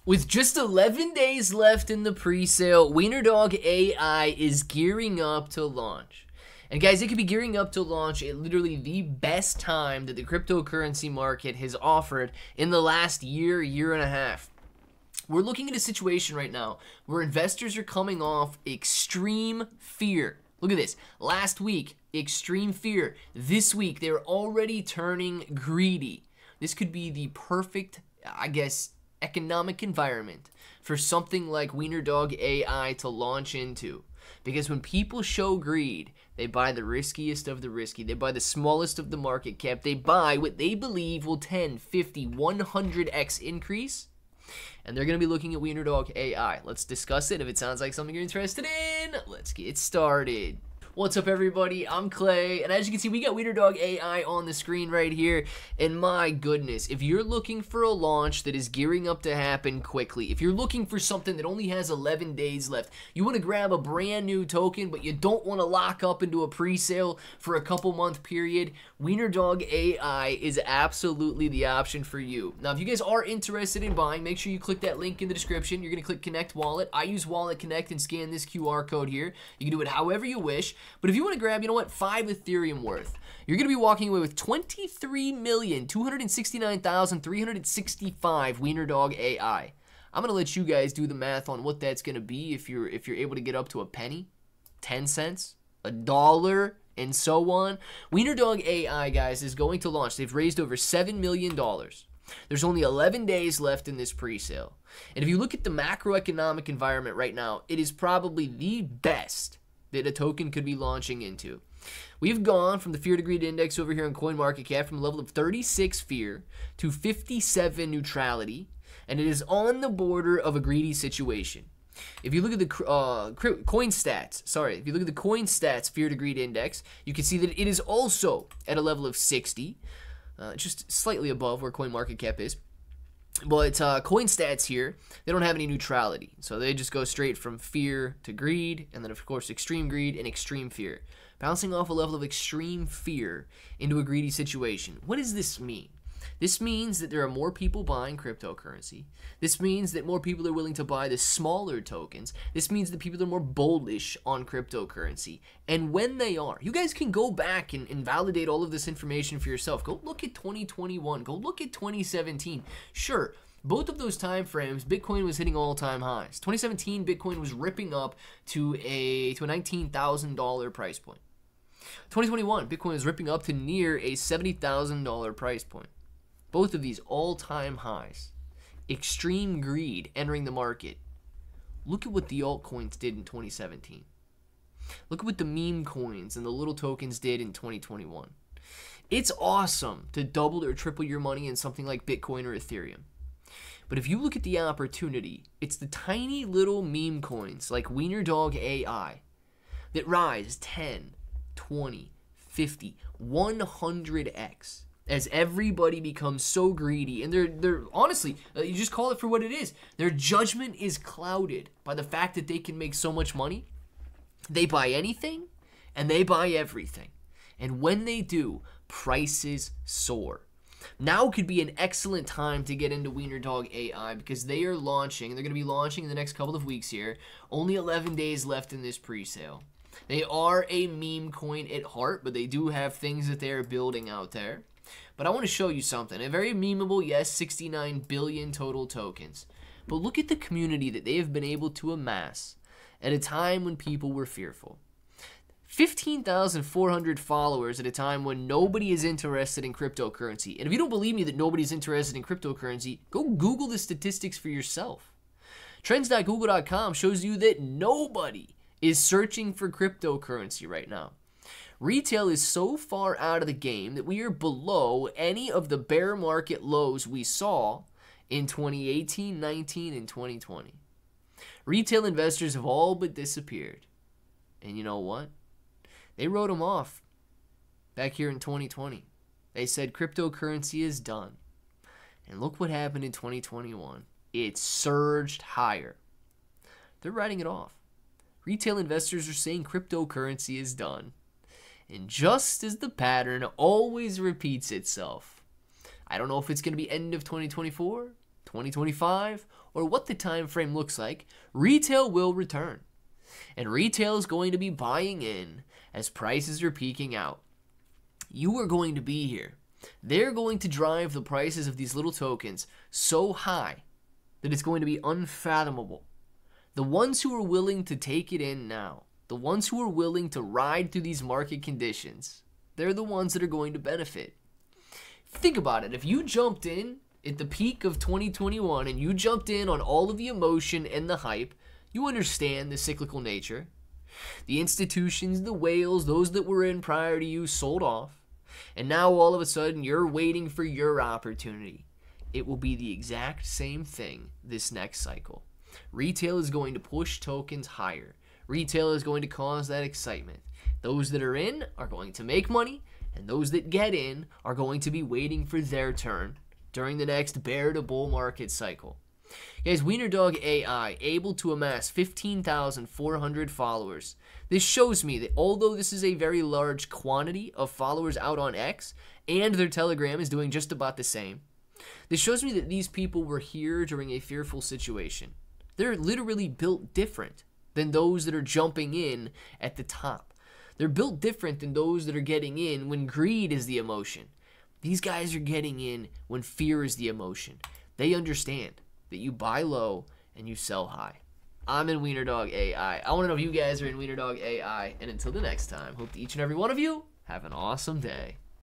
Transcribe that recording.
With just 11 days left in the pre-sale, WienerDog AI is gearing up to launch. And guys, it could be gearing up to launch at literally the best time that the cryptocurrency market has offered in the last year, year and a half. We're looking at a situation right now where investors are coming off extreme fear. Look at this. Last week, extreme fear. This week, they're already turning greedy. This could be the perfect, I guess, economic environment for something like WienerDog AI to launch into. Because when people show greed, they buy the riskiest of the risky. They buy the smallest of the market cap. They buy what they believe will 10, 50, 100x increase. And they're going to be looking at WienerDog AI. Let's discuss it. If it sounds like something you're interested in, let's get started. What's up, everybody? I'm Clay, and as you can see, we got WienerDog AI on the screen right here. And my goodness, if you're looking for a launch that is gearing up to happen quickly, if you're looking for something that only has 11 days left, you want to grab a brand new token, but you don't want to lock up into a pre-sale for a couple month period, WienerDog AI is absolutely the option for you. Now, if you guys are interested in buying, make sure you click that link in the description. You're going to click Connect Wallet. I use Wallet Connect and scan this QR code here. You can do it however you wish. But if you want to grab, 5 Ethereum worth, you're going to be walking away with 23,269,365 WienerDog AI. I'm going to let you guys do the math on what that's going to be if you're able to get up to a penny, 10 cents, $1, and so on. WienerDog AI, guys, is going to launch. They've raised over $7 million. There's only 11 days left in this pre-sale. And if you look at the macroeconomic environment right now, it is probably the best that a token could be launching into. We've gone from the fear to greed index over here on CoinMarketCap from a level of 36 fear to 57 neutrality, and it is on the border of a greedy situation. If you look at the CoinStats fear to greed index, you can see that it is also at a level of 60, just slightly above where CoinMarketCap is. But CoinStats here, they don't have any neutrality. So they just go straight from fear to greed, and then of course extreme greed and extreme fear. Bouncing off a level of extreme fear into a greedy situation. What does this mean? This means that there are more people buying cryptocurrency. This means that more people are willing to buy the smaller tokens. This means that people are more bullish on cryptocurrency. And when they are, you guys can go back and validate all of this information for yourself. Go look at 2021. Go look at 2017. Sure, both of those time frames, Bitcoin was hitting all-time highs. 2017, Bitcoin was ripping up to a $19,000 price point. 2021, Bitcoin was ripping up to near a $70,000 price point. Both of these all-time highs. Extreme greed entering the market. Look at what the altcoins did in 2017. Look at what the meme coins and the little tokens did in 2021. It's awesome to double or triple your money in something like Bitcoin or Ethereum. But if you look at the opportunity, it's the tiny little meme coins like WienerDog AI that rise 10, 20, 50, 100x. As everybody becomes so greedy, and they're honestly, you just call it for what it is. Their judgment is clouded by the fact that they can make so much money. They buy anything, and they buy everything. And when they do, prices soar. Now could be an excellent time to get into WienerDog AI because they are launching, and they're going to be launching in the next couple of weeks here. Only 11 days left in this pre-sale. They are a meme coin at heart, but they do have things that they are building out there. But I want to show you something. A very memeable, yes, 69 billion total tokens. But look at the community that they have been able to amass at a time when people were fearful. 15,400 followers at a time when nobody is interested in cryptocurrency. And if you don't believe me that nobody's interested in cryptocurrency, go Google the statistics for yourself. Trends.google.com shows you that nobody is searching for cryptocurrency right now. Retail is so far out of the game that we are below any of the bear market lows we saw in 2018, 19, and 2020. Retail investors have all but disappeared. And you know what? They wrote them off back here in 2020. They said cryptocurrency is done. And look what happened in 2021. It surged higher. They're writing it off. Retail investors are saying cryptocurrency is done. And just as the pattern always repeats itself, I don't know if it's going to be end of 2024, 2025, or what the time frame looks like, retail will return. And retail is going to be buying in as prices are peaking out. You are going to be here. They're going to drive the prices of these little tokens so high that it's going to be unfathomable. The ones who are willing to take it in now, the ones who are willing to ride through these market conditions, they're the ones that are going to benefit. Think about it. If you jumped in at the peak of 2021 and you jumped in on all of the emotion and the hype, you understand the cyclical nature. The institutions, the whales, those that were in prior to you sold off. And now all of a sudden you're waiting for your opportunity. It will be the exact same thing this next cycle. Retail is going to push tokens higher. Retail is going to cause that excitement. Those that are in are going to make money, and those that get in are going to be waiting for their turn during the next bear to bull market cycle. Guys, WienerDog AI, able to amass 15,400 followers. This shows me that although this is a very large quantity of followers out on X, and their Telegram is doing just about the same, this shows me that these people were here during a fearful situation. They're literally built different than those that are jumping in at the top. They're built different than those that are getting in when greed is the emotion. These guys are getting in when fear is the emotion. They understand that you buy low and you sell high. I'm in WienerDog AI. I want to know if you guys are in WienerDog AI. And until the next time, hope that each and every one of you have an awesome day.